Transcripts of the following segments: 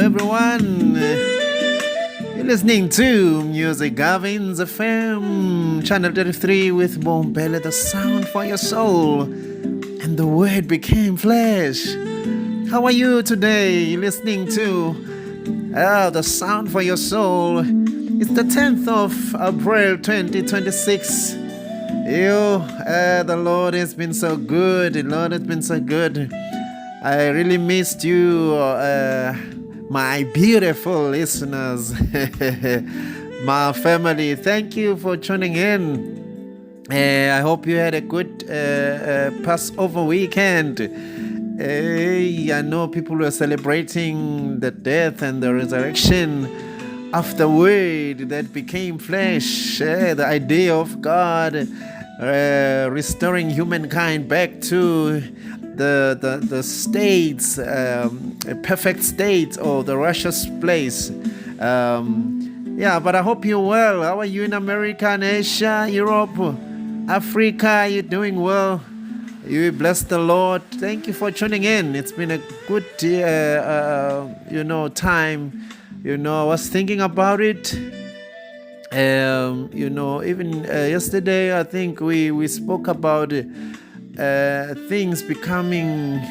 everyone. You're listening to MusicgovernsFM, Channel 33 with Bombele, the sound for your soul. And the word became flesh. How are you today? You're listening to the sound for your soul. It's the 10th of April 2026. The Lord has been so good. The Lord has been so good. I really missed you, my beautiful listeners, my family. Thank you for tuning in. I hope you had a good Passover weekend. I know people were celebrating the death and the resurrection of the Word that became flesh, the idea of God restoring humankind back to the states, a perfect state or the righteous place. But I hope you're well. How are you in America and Asia, Europe, Africa? You're doing well. You bless the Lord. Thank you for tuning in. It's been a good, time. I was thinking about it. Even yesterday, I think we spoke about things becoming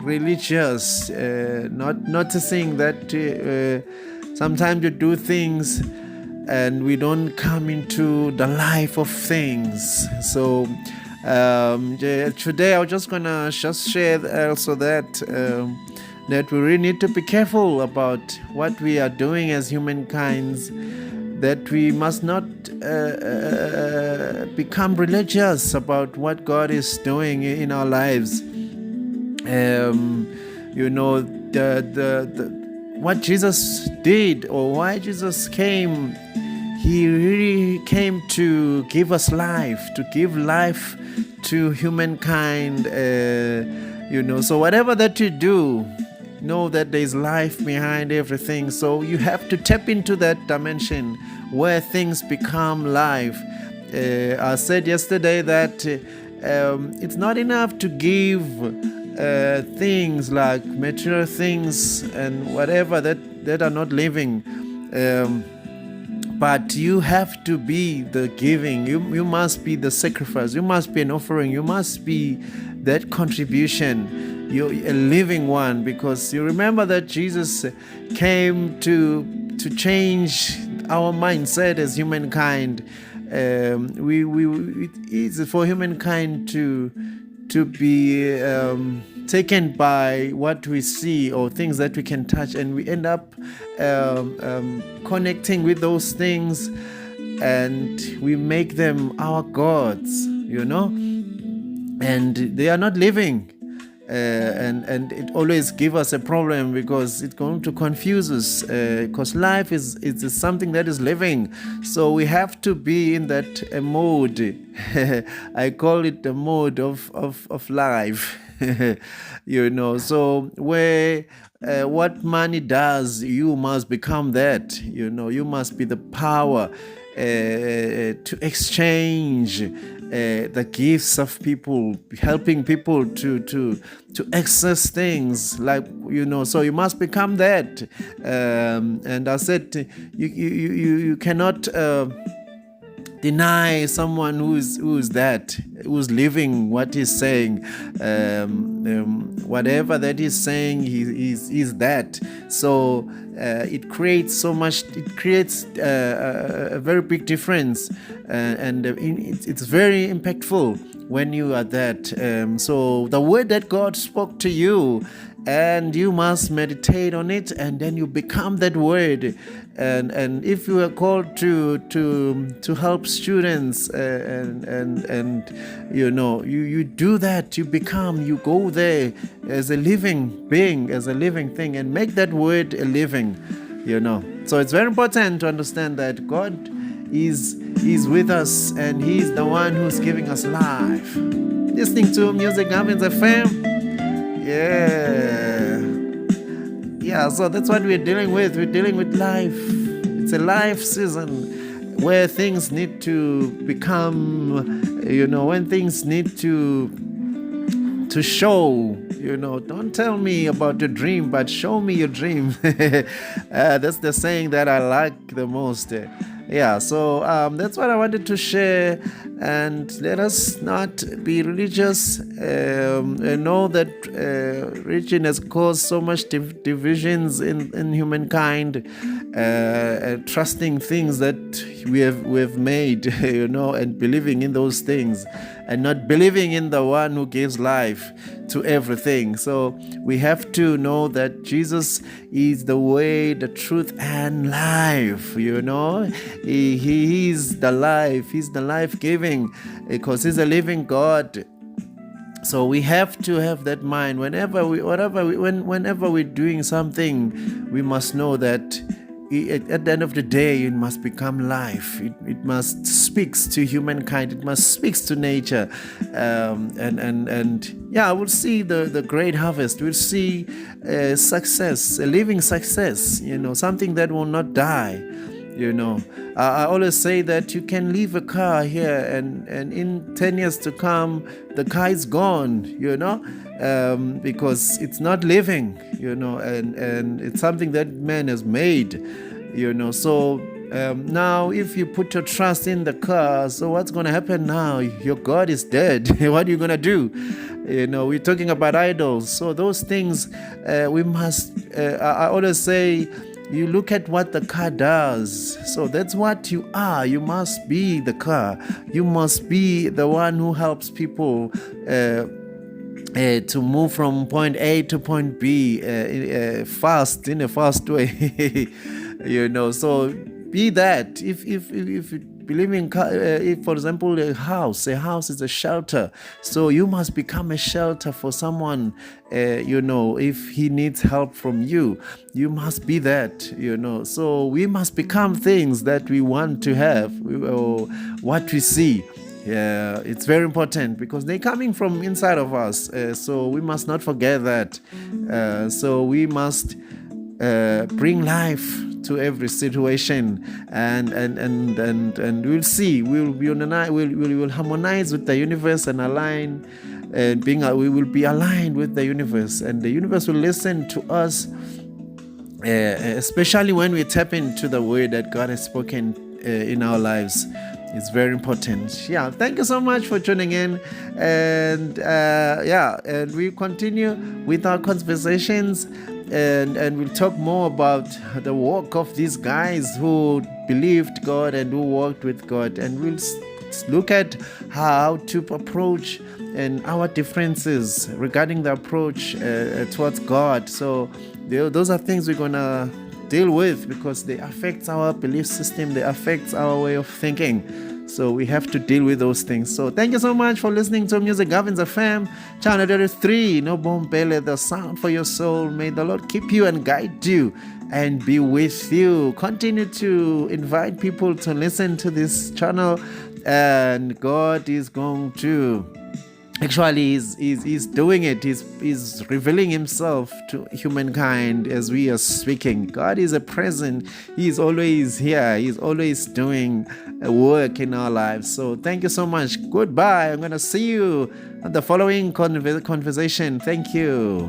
religious, not noticing that sometimes you do things and we don't come into the life of things. So today I'm just gonna share also that we really need to be careful about what we are doing as humankind, that we must not become religious about what God is doing in our lives. What Jesus did, or why Jesus came, He really came to give us life, to give life to humankind. So whatever that you do, know that there's life behind everything. So you have to tap into that dimension where things become life. I said yesterday that it's not enough to give things like material things and whatever that are not living, but you have to be the giving. You must be the sacrifice. You must be an offering. You must be that contribution. You're a living one, because you remember that Jesus came to change our mindset as humankind. It is for humankind to be taken by what we see or things that we can touch, and we end up connecting with those things, and we make them our gods, and they are not living. And it always gives us a problem, because it's going to confuse us, because life is something that is living. So we have to be in that mode. I call it the mode of life. So where what money does, you must become that. You must be the power to exchange the gifts of people, helping people to access things, like so you must become that. And I said you cannot deny someone who's living what he's saying. Whatever that he's saying, he's that. So it creates so much. It creates a very big difference, and it's very impactful when you are that. So the word that God spoke to you, and you must meditate on it, and then you become that word. And if you are called to help students, and you do that, you go there as a living being, as a living thing, and make that word a living. So it's very important to understand that God is with us, and He's the one who's giving us life. Listening to MusicgovernsFM. Yeah, so that's what we're dealing with. We're dealing with life. It's a life season where things need to become, when things need to show Don't tell me about your dream, but show me your dream. That's the saying that I like the most. Yeah, so that's what I wanted to share. And let us not be religious. Know that religion has caused so much divisions in humankind, trusting things that we have made, and believing in those things, and not believing in the one who gives life to everything. So we have to know that Jesus is the way, the truth, and life. He is the life. He's the life-giving, because He's a living God. So we have to have that mind. Whenever we're doing something, we must know that at the end of the day, it must become life. It must speaks to humankind. It must speaks to nature, we'll see the great harvest. We'll see success, a living success. Something that will not die. I always say that you can leave a car here, and in 10 years to come, the car is gone. Because it's not living. And it's something that man has made. So now if you put your trust in the car, so what's going to happen now? Your God is dead. What are you going to do? We're talking about idols. So those things we must, I always say, you look at what the car does. So that's what you are. You must be the car. You must be the one who helps people to move from point A to point B in a fast way. So be that. If you believe in, if, for example, a house is a shelter. So you must become a shelter for someone. If he needs help from you, you must be that. So we must become things that we want to have, or what we see. Yeah, it's very important, because they're coming from inside of us. So we must not forget that. So we must bring life to every situation, and we'll see. We'll harmonize with the universe and align, and we will be aligned with the universe, and the universe will listen to us. Especially when we tap into the word that God has spoken in our lives. It's very important. Yeah, thank you so much for tuning in. And and we continue with our conversations, and we'll talk more about the walk of these guys who believed God and who walked with God. And we'll look at how to approach and our differences regarding the approach towards God. So those are things we're going to deal with, because they affect our belief system, they affect our way of thinking. So we have to deal with those things. So thank you so much for listening to Music Governs FM, channel 33, No Bombele, the sound for your soul. May the Lord keep you and guide you and be with you. Continue to invite people to listen to this channel, and God is going to actually he's doing it. He's revealing himself to humankind as we are speaking. God is a present. He's always here. He's always doing a work in our lives. So thank you so much. Goodbye. I'm going to see you on the following conversation. Thank you.